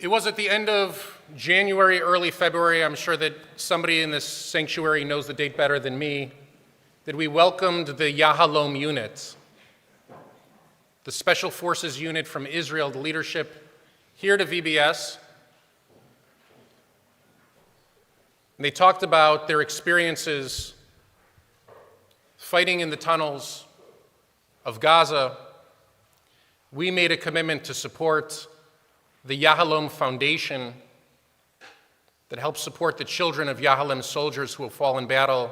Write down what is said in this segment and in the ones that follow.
It was at the end of January, early February, I'm sure that somebody in this sanctuary knows the date better than me, that we welcomed the Yahalom unit, the Special Forces unit from Israel, the leadership here to VBS. And they talked about their experiences fighting in the tunnels of Gaza. We made a commitment to support the Yahalom Foundation that helps support the children of Yahalom soldiers who have fallen in battle,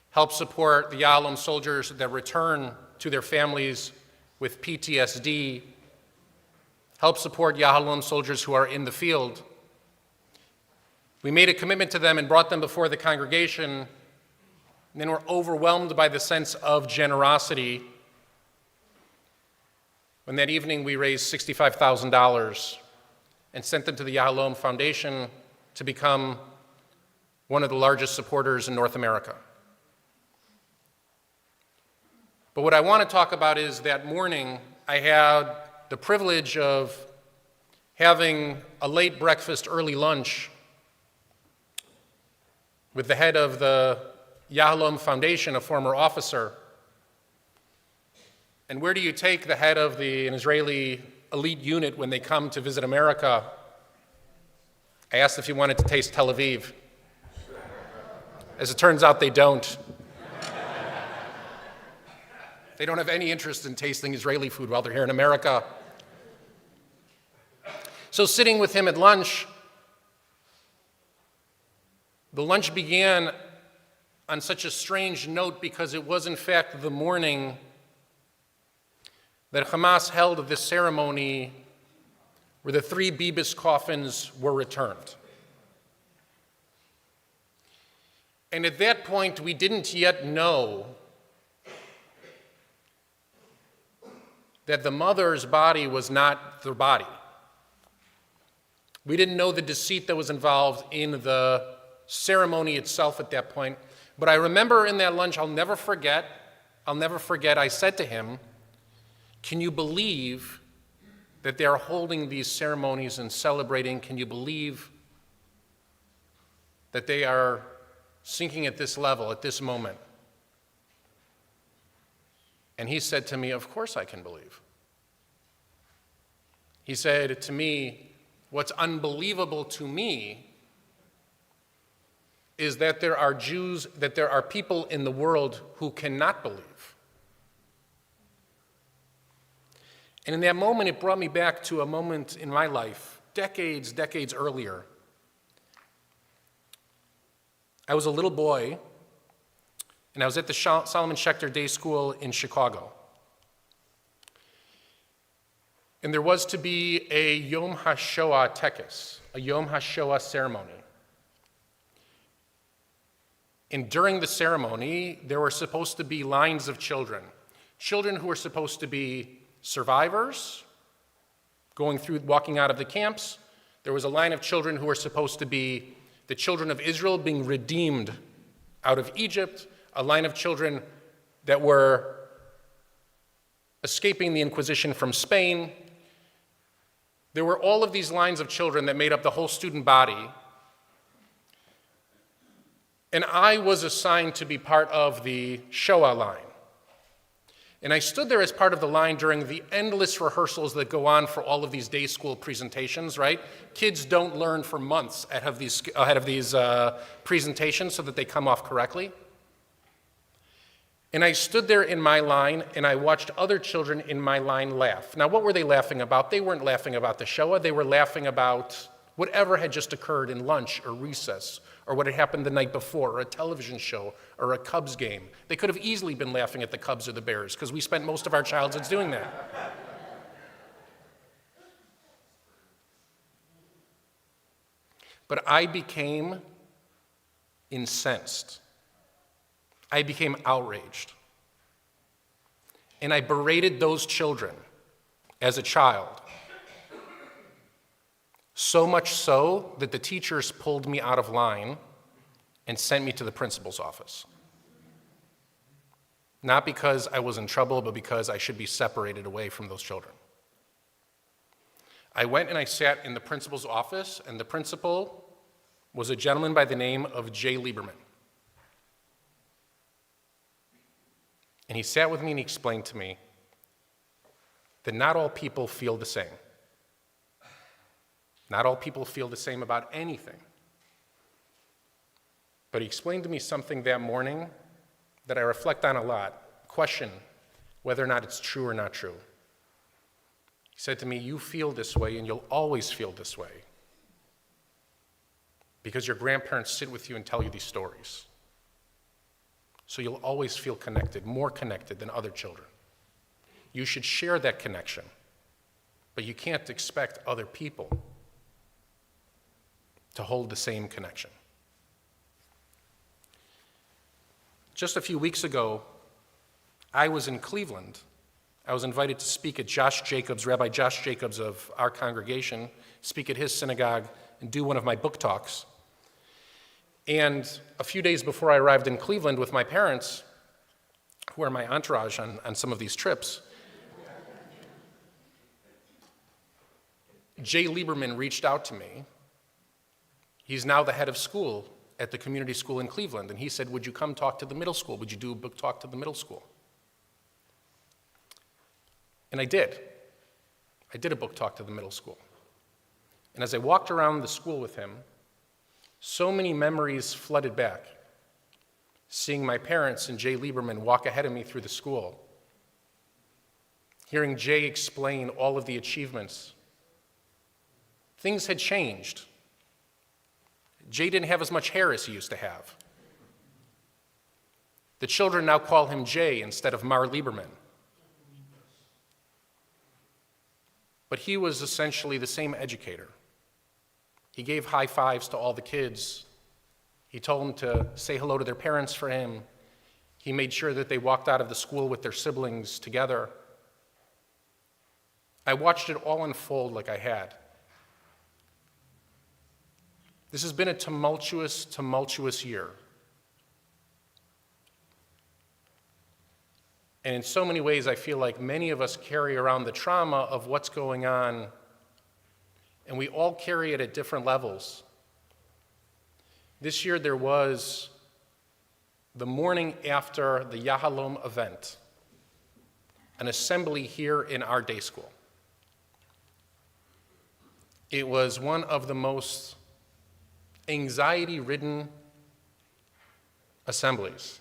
help support the Yahalom soldiers that return to their families with PTSD, help support Yahalom soldiers who are in the field. We made a commitment to them and brought them before the congregation, and then were overwhelmed by the sense of generosity. When that evening we raised $65,000 and sent them to the Yahalom Foundation to become one of the largest supporters in North America. But what I want to talk about is that morning I had the privilege of having a late breakfast, early lunch with the head of the Yahalom Foundation, a former officer. And where do you take the head of an Israeli elite unit when they come to visit America? I asked if he wanted to taste Tel Aviv. As it turns out, they don't. They don't have any interest in tasting Israeli food while they're here in America. So sitting with him at lunch, the lunch began on such a strange note because it was in fact the morning that Hamas held this ceremony where the 3 Bibis coffins were returned. And at that point, we didn't yet know that the mother's body was not the body. We didn't know the deceit that was involved in the ceremony itself at that point. But I remember in that lunch, I'll never forget, I said to him, can you believe that they're holding these ceremonies and celebrating? Can you believe that they are sinking at this level, at this moment? And he said to me, of course I can believe. He said to me, what's unbelievable to me is that there are Jews, that there are people in the world who cannot believe. And in that moment, it brought me back to a moment in my life, decades earlier. I was a little boy, and I was at the Solomon Schechter Day School in Chicago. And there was to be a Yom HaShoah tekes, a Yom HaShoah ceremony. And during the ceremony, there were supposed to be lines of children who were supposed to be survivors, walking out of the camps. There was a line of children who were supposed to be the children of Israel being redeemed out of Egypt, a line of children that were escaping the Inquisition from Spain. There were all of these lines of children that made up the whole student body. And I was assigned to be part of the Shoah line. And I stood there as part of the line during the endless rehearsals that go on for all of these day school presentations, right? Kids don't learn for months ahead of these presentations so that they come off correctly. And I stood there in my line, and I watched other children in my line laugh. Now, what were they laughing about? They weren't laughing about the Shoah. They were laughing about whatever had just occurred in lunch or recess, or what had happened the night before, or a television show, or a Cubs game. They could have easily been laughing at the Cubs or the Bears, because we spent most of our childhoods doing that. But I became incensed. I became outraged. And I berated those children as a child. So much so that the teachers pulled me out of line and sent me to the principal's office. Not because I was in trouble, but because I should be separated away from those children. I went and I sat in the principal's office, and the principal was a gentleman by the name of Jay Lieberman. And he sat with me and he explained to me that not all people feel the same. Not all people feel the same about anything. But he explained to me something that morning that I reflect on a lot, question whether or not it's true or not true. He said to me, you feel this way and you'll always feel this way because your grandparents sit with you and tell you these stories. So you'll always feel connected, more connected than other children. You should share that connection, but you can't expect other people to hold the same connection. Just a few weeks ago, I was in Cleveland. I was invited to speak at Rabbi Josh Jacobs of our congregation, speak at his synagogue and do one of my book talks. And a few days before I arrived in Cleveland with my parents, who are my entourage on some of these trips, Jay Lieberman reached out to me. He's now the head of school at the community school in Cleveland, and he said, would you come talk to the middle school? Would you do a book talk to the middle school? And I did. I did a book talk to the middle school. And as I walked around the school with him, so many memories flooded back, seeing my parents and Jay Lieberman walk ahead of me through the school, hearing Jay explain all of the achievements. Things had changed. Jay didn't have as much hair as he used to have. The children now call him Jay instead of Mar Lieberman. But he was essentially the same educator. He gave high fives to all the kids. He told them to say hello to their parents for him. He made sure that they walked out of the school with their siblings together. I watched it all unfold like I had. This has been a tumultuous, tumultuous year. And in so many ways, I feel like many of us carry around the trauma of what's going on, and we all carry it at different levels. This year, there was the morning after the Yahalom event, an assembly here in our day school. It was one of the most anxiety-ridden assemblies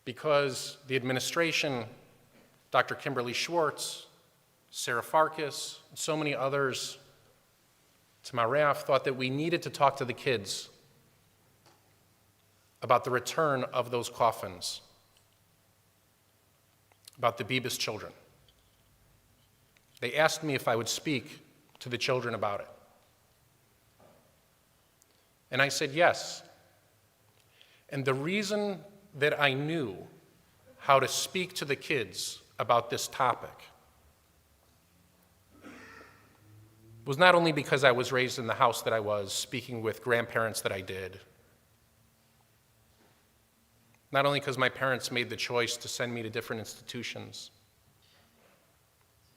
because the administration, Dr. Kimberly Schwartz, Sarah Farkas, and so many others, Tamaraf, thought that we needed to talk to the kids about the return of those coffins, about the Bibas children. They asked me if I would speak to the children about it. And I said yes. And the reason that I knew how to speak to the kids about this topic was not only because I was raised in the house that I was, speaking with grandparents that I did, not only because my parents made the choice to send me to different institutions,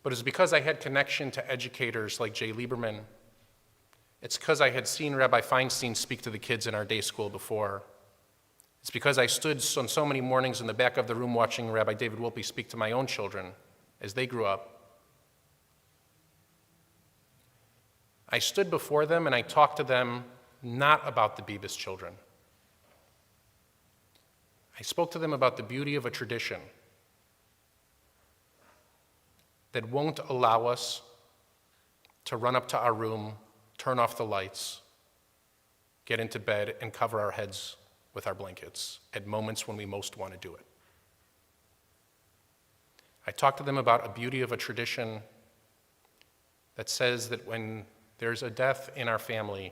but it's because I had connection to educators like Jay Lieberman. It's because I had seen Rabbi Feinstein speak to the kids in our day school before. It's because I stood on so many mornings in the back of the room watching Rabbi David Wolpe speak to my own children as they grew up. I stood before them and I talked to them not about the Bibas children. I spoke to them about the beauty of a tradition that won't allow us to run up to our room, turn off the lights, get into bed, and cover our heads with our blankets at moments when we most want to do it. I talked to them about a beauty of a tradition that says that when there's a death in our family,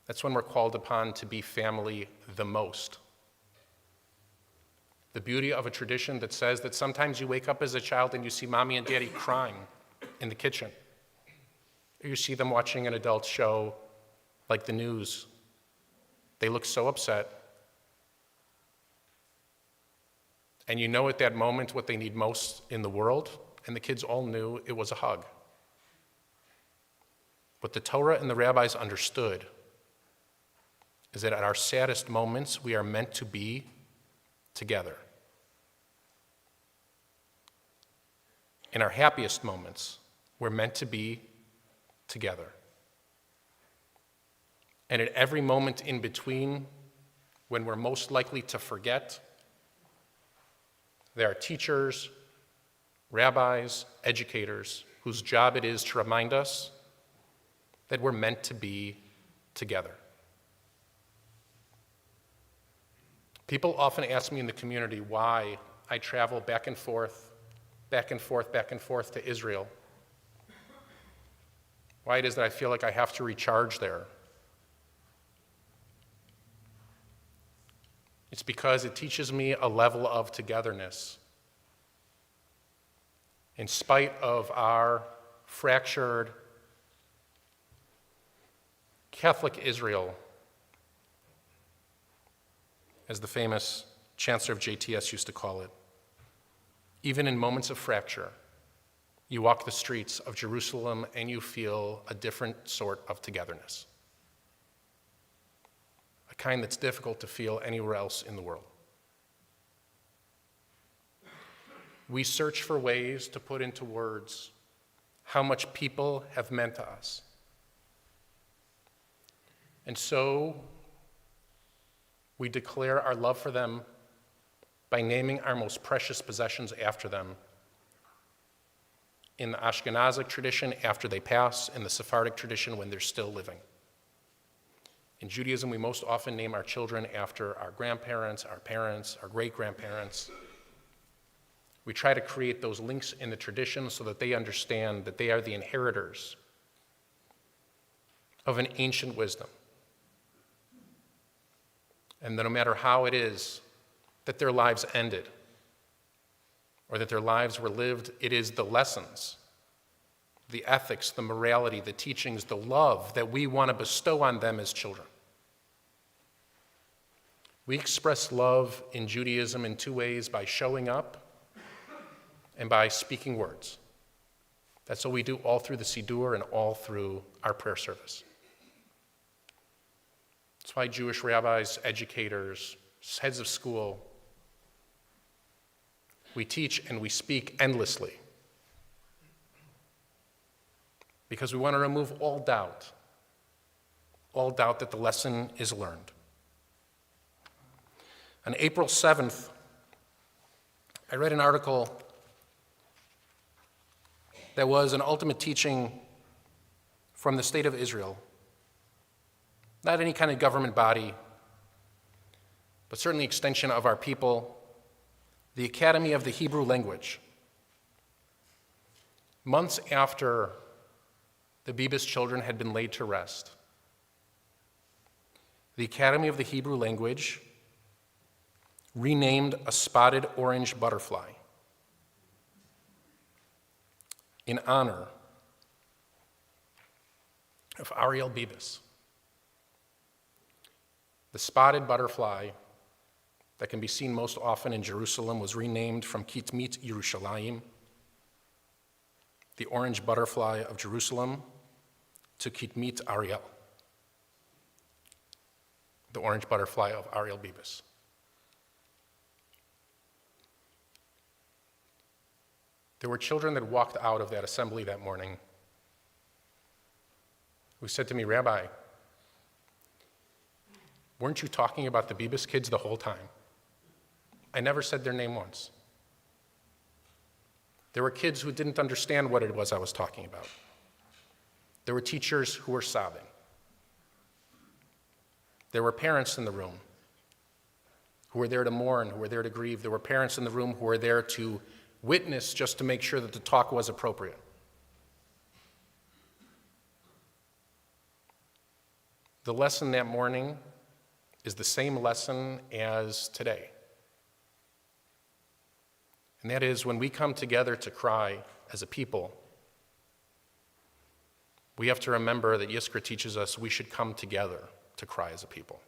that's when we're called upon to be family the most. The beauty of a tradition that says that sometimes you wake up as a child and you see mommy and daddy crying in the kitchen. Or you see them watching an adult show like the news. They look so upset. And you know at that moment what they need most in the world and the kids all knew it was a hug. What the Torah and the rabbis understood is that at our saddest moments, we are meant to be together. In our happiest moments, we're meant to be together. And at every moment in between, when we're most likely to forget, there are teachers, rabbis, educators, whose job it is to remind us that we're meant to be together. People often ask me in the community why I travel back and forth to Israel. Why it is that I feel like I have to recharge there. It's because it teaches me a level of togetherness. In spite of our fractured Catholic Israel, as the famous chancellor of JTS used to call it, even in moments of fracture, you walk the streets of Jerusalem and you feel a different sort of togetherness, a kind that's difficult to feel anywhere else in the world. We search for ways to put into words how much people have meant to us. And so we declare our love for them by naming our most precious possessions after them. In the Ashkenazic tradition, after they pass; in the Sephardic tradition, when they're still living. In Judaism, we most often name our children after our grandparents, our parents, our great-grandparents. We try to create those links in the tradition so that they understand that they are the inheritors of an ancient wisdom. And that no matter how it is that their lives ended or that their lives were lived, it is the lessons, the ethics, the morality, the teachings, the love that we want to bestow on them as children. We express love in Judaism in two ways: by showing up and by speaking words. That's what we do all through the Siddur and all through our prayer service. That's why Jewish rabbis, educators, heads of school, we teach and we speak endlessly, because we want to remove all doubt that the lesson is learned. On April 7th, I read an article that was an ultimate teaching from the state of Israel. Not any kind of government body, but certainly extension of our people, the Academy of the Hebrew Language. Months after the Bibas children had been laid to rest, the Academy of the Hebrew Language renamed a spotted orange butterfly in honor of Ariel Bibas. The spotted butterfly that can be seen most often in Jerusalem was renamed from Kitmit Yerushalayim, the orange butterfly of Jerusalem, to Kitmit Ariel, the orange butterfly of Ariel Bibas. There were children that walked out of that assembly that morning who said to me, "Rabbi, weren't you talking about the Bibas kids the whole time? I never said their name once." There were kids who didn't understand what it was I was talking about. There were teachers who were sobbing. There were parents in the room who were there to mourn, who were there to grieve. There were parents in the room who were there to witness, just to make sure that the talk was appropriate. The lesson that morning is the same lesson as today. And that is, when we come together to cry as a people, we have to remember that Yizkor teaches us we should come together to cry as a people.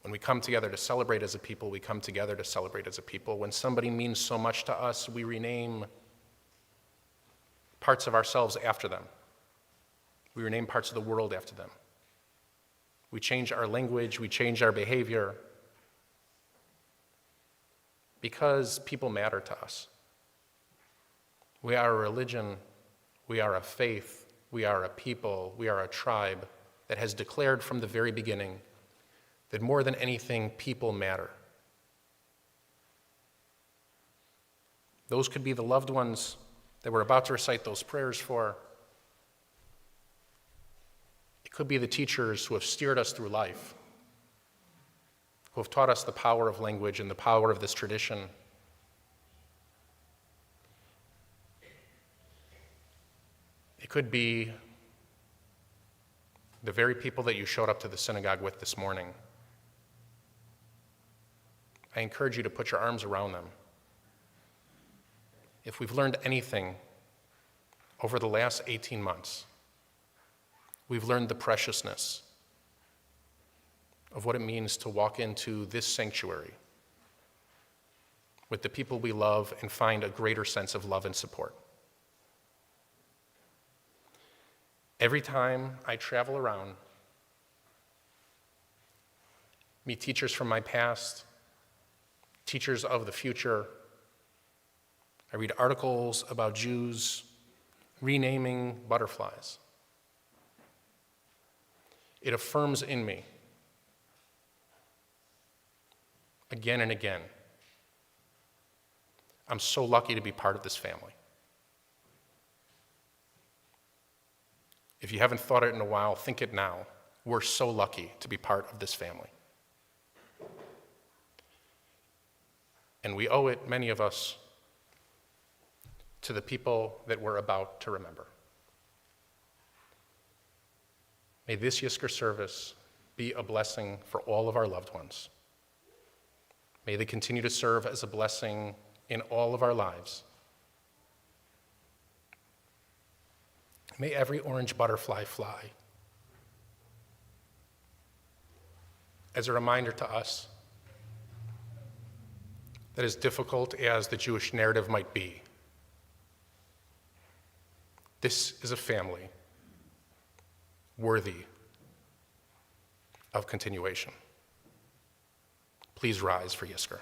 When we come together to celebrate as a people, we come together to celebrate as a people. When somebody means so much to us, we rename parts of ourselves after them. We rename parts of the world after them. We change our language, we change our behavior, because people matter to us. We are a religion, we are a faith, we are a people, we are a tribe that has declared from the very beginning that more than anything, people matter. Those could be the loved ones that we're about to recite those prayers for. It could be the teachers who have steered us through life, who have taught us the power of language and the power of this tradition. It could be the very people that you showed up to the synagogue with this morning. I encourage you to put your arms around them. If we've learned anything over the last 18 months, we've learned the preciousness of what it means to walk into this sanctuary with the people we love and find a greater sense of love and support. Every time I travel around, meet teachers from my past, teachers of the future, I read articles about Jews renaming butterflies. It affirms in me, again and again, I'm so lucky to be part of this family. If you haven't thought it in a while, think it now. We're so lucky to be part of this family. And we owe it, many of us, to the people that we're about to remember. May this Yizkor service be a blessing for all of our loved ones. May they continue to serve as a blessing in all of our lives. May every orange butterfly fly as a reminder to us that as difficult as the Jewish narrative might be, this is a family worthy of continuation. Please rise for Yizkor.